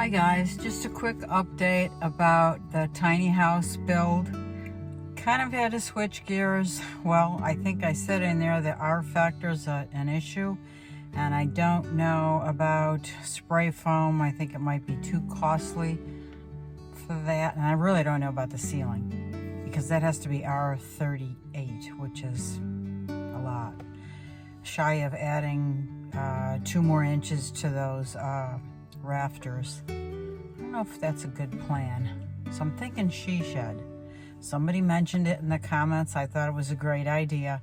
Hi guys, just a quick update about the tiny house build. Kind of had to switch gears. Well, I think I said in there that R factor is an issue, and I don't know about spray foam. I think it might be too costly for that, and I really don't know about the ceiling because that has to be R38, which is a lot. Shy of adding 2 more inches to those rafters. I don't know if that's a good plan. So I'm thinking she shed. Somebody mentioned it in the comments. I thought it was a great idea.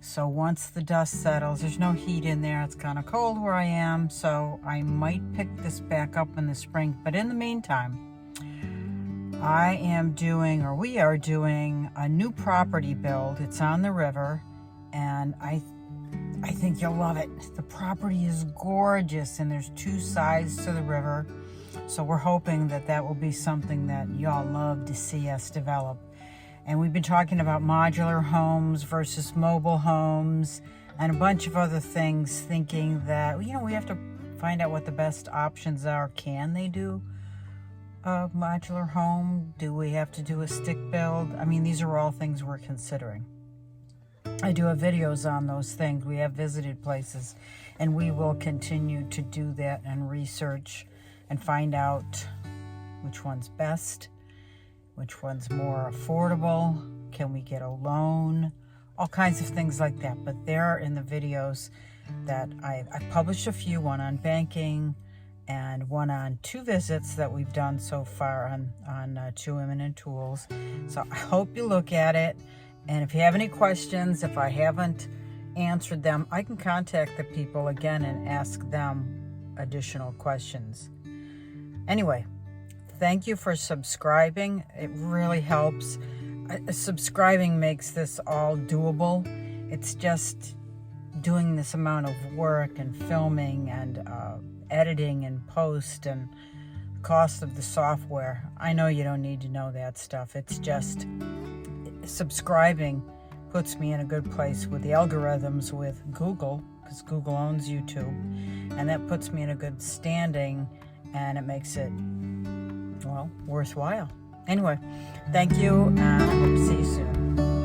So once the dust settles, there's no heat in there. It's kind of cold where I am, so I might pick this back up in the spring. But in the meantime, we are doing a new property build. It's on the river, and I think you'll love it. The property is gorgeous, and there's 2 sides to the river. So we're hoping that that will be something that y'all love to see us develop. And we've been talking about modular homes versus mobile homes and a bunch of other things, thinking that, we have to find out what the best options are. Can they do a modular home? Do we have to do a stick build? I mean, these are all things we're considering. I do have videos on those things. We have visited places, and we will continue to do that and research and find out which one's best, which one's more affordable, can we get a loan, all kinds of things like that. But they're in the videos that I published a few, one on banking and one on 2 visits that we've done so far on 2 Eminent Tools. So I hope you look at it. And if you have any questions, if I haven't answered them, I can contact the people again and ask them additional questions. Anyway, thank you for subscribing. It really helps. Subscribing makes this all doable. It's just doing this amount of work and filming and editing and post and cost of the software. I know you don't need to know that stuff. It's just subscribing puts me in a good place with the algorithms with Google, because Google owns YouTube, and that puts me in a good standing, and it makes it, well, worthwhile. Anyway, thank you, and I hope to see you soon.